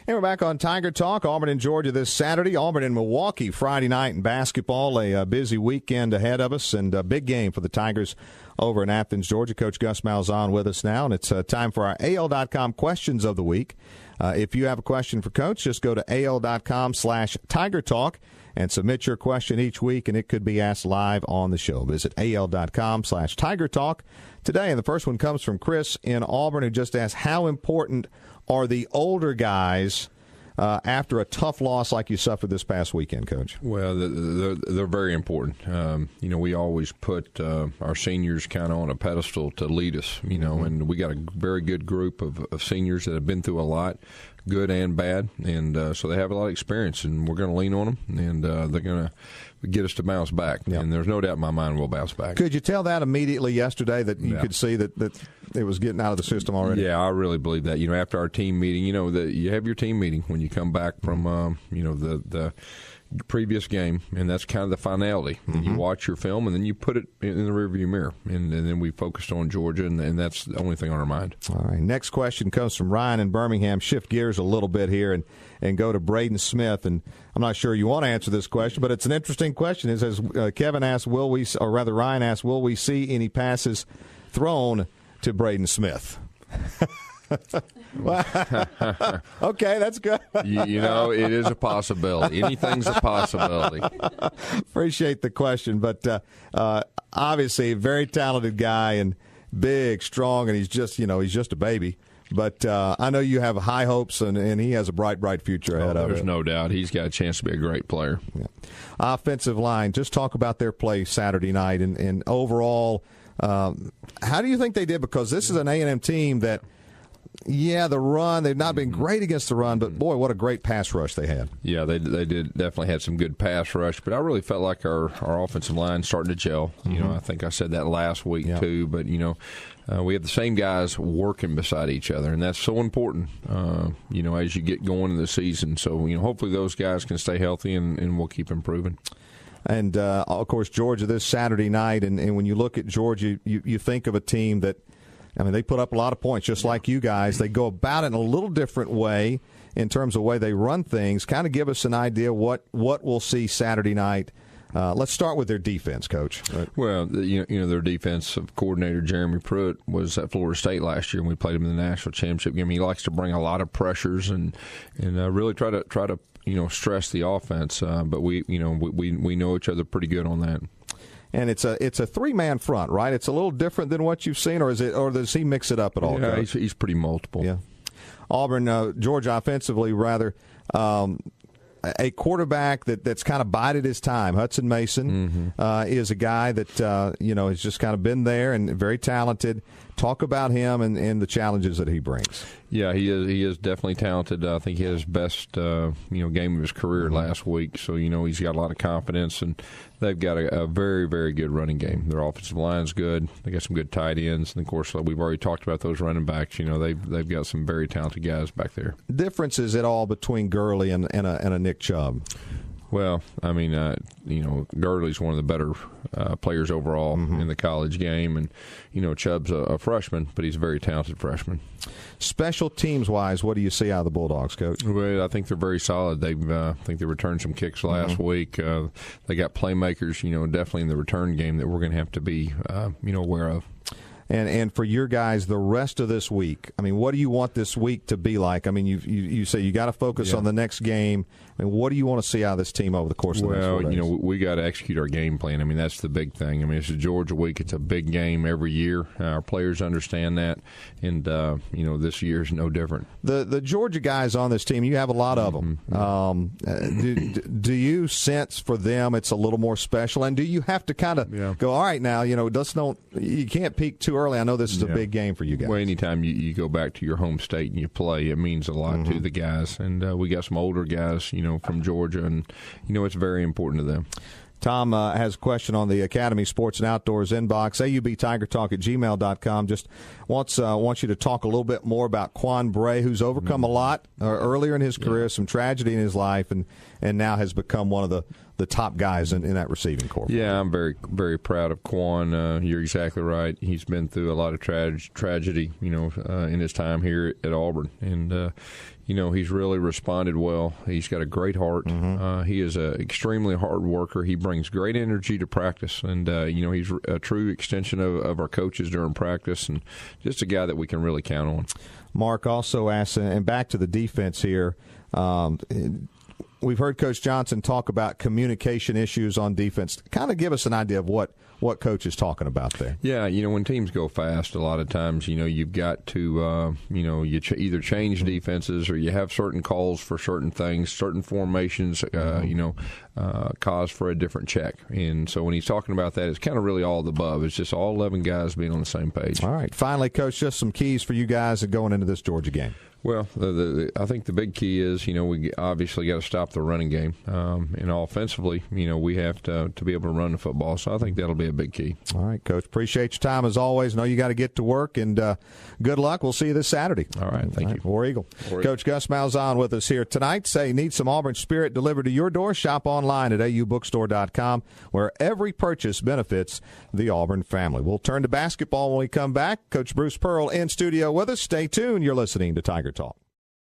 And we're back on Tiger Talk. Auburn and Georgia this Saturday. Auburn and Milwaukee Friday night in basketball. A busy weekend ahead of us, and a big game for the Tigers over in Athens, Georgia. Coach Gus Malzahn with us now, and it's time for our AL.com questions of the week. If you have a question for Coach, just go to AL.com/Tiger Talk and submit your question each week, and it could be asked live on the show. Visit AL.com/Tiger Talk today. And the first one comes from Chris in Auburn, who just asked, how important are the older guys after a tough loss like you suffered this past weekend, Coach? Well, they're very important. We always put our seniors kind of on a pedestal to lead us, and we got a very good group of seniors that have been through a lot, good and bad, and so they have a lot of experience, and we're going to lean on them, and they're going to get us to bounce back. Yep. And there's no doubt in my mind we'll bounce back. Could you tell that immediately yesterday that you could see that it was getting out of the system already? Yeah, I really believe that. After our team meeting, you have your team meeting when you come back from the previous game, and that's kind of the finality. Mm-hmm. You watch your film, and then you put it in the rearview mirror, and then we focused on Georgia, and that's the only thing on our mind. All right, next question comes from Ryan in Birmingham. Shift gears a little bit here and go to Braden Smith, and I'm not sure you want to answer this question, but it's an interesting question. It says, Ryan asked, will we see any passes thrown to Braden Smith? Okay, that's good. It is a possibility. Anything's a possibility. Appreciate the question, but obviously a very talented guy and big, strong, and he's just a baby. But I know you have high hopes, and he has a bright future ahead of him. There's no doubt. He's got a chance to be a great player. Yeah. Offensive line, just talk about their play Saturday night, and overall, how do you think they did? Because this is an A&M team that, the run, they've not been great against the run, but boy, what a great pass rush they had. Yeah, they did definitely had some good pass rush, but I really felt like our offensive line starting to gel. Mm-hmm. I think I said that last week too, but we have the same guys working beside each other, and that's so important, as you get going in the season. So, hopefully those guys can stay healthy, and we'll keep improving. And, of course, Georgia this Saturday night, and when you look at Georgia, you think of a team that, they put up a lot of points just like you guys. They go about it in a little different way in terms of the way they run things. Kind of give us an idea what we'll see Saturday night. Let's start with their defense, Coach. Well, their defensive coordinator, Jeremy Pruitt, was at Florida State last year, and we played him in the national championship game. He likes to bring a lot of pressures and really try to stress the offense. But we know each other pretty good on that. And it's a three-man front, right? It's a little different than what you've seen, or does he mix it up at all? Yeah, he's pretty multiple. Yeah. Auburn, Georgia offensively, rather, a quarterback that's kind of bided his time. Hudson Mason is a guy that has just kind of been there and very talented. Talk about him and the challenges that he brings. Yeah, he is definitely talented. I think he had his best game of his career last week. So he's got a lot of confidence, and they've got a very, very good running game. Their offensive line's good. They got some good tight ends, and of course we've already talked about those running backs. They've got some very talented guys back there. Differences at all between Gurley and a Nick Chubb? Well, Gurley's one of the better players overall in the college game, and Chubb's a freshman, but he's a very talented freshman. Special teams wise, what do you see out of the Bulldogs, Coach? Well, I think they're very solid. I think they returned some kicks last week. They got playmakers, definitely in the return game that we're going to have to be, aware of. And for your guys, the rest of this week, what do you want this week to be like? You say you got to focus on the next game. What do you want to see out of this team over the course of the next 4 days? We got to execute our game plan. That's the big thing. It's a Georgia week. It's a big game every year. Our players understand that, and this year is no different. The Georgia guys on this team, you have a lot of them. Do you sense for them it's a little more special, and do you have to kind of go, all right, now you can't peak too early. I know this is a big game for you guys. Well, anytime you go back to your home state and you play, it means a lot to the guys, and we got some older guys, from Georgia, and it's very important to them. Tom has a question on the Academy Sports and Outdoors inbox, aubtigertalk@gmail.com. Just wants you to talk a little bit more about Quan Bray, who's overcome a lot earlier in his career, some tragedy in his life, and now has become one of the top guys in that receiving corps. Yeah, I'm very, very proud of Quan. You're exactly right. He's been through a lot of tragedy, in his time here at Auburn. And, he's really responded well. He's got a great heart. He is an extremely hard worker. He brings great energy to practice, and he's a true extension of our coaches during practice, and just a guy that we can really count on. Mark also asks, and back to the defense here, we've heard Coach Johnson talk about communication issues on defense. Kind of give us an idea of what Coach is talking about there. Yeah, when teams go fast, a lot of times, you've got to, either change defenses or you have certain calls for certain things, certain formations, cause for a different check. And so when he's talking about that, it's kind of really all of the above. It's just all 11 guys being on the same page. All right. Finally, Coach, just some keys for you guys going into this Georgia game. Well, I think the big key is, we obviously got to stop the running game. And offensively, we have to be able to run the football. So I think that'll be a big key. All right, Coach. Appreciate your time as always. Know you got to get to work, and good luck. We'll see you this Saturday. All right. Thank you. War Eagle. Coach Gus Malzahn with us here tonight. Say, need some Auburn Spirit delivered to your door? Shop online at aubookstore.com, where every purchase benefits the Auburn family. We'll turn to basketball when we come back. Coach Bruce Pearl in studio with us. Stay tuned. You're listening to Tiger Talk.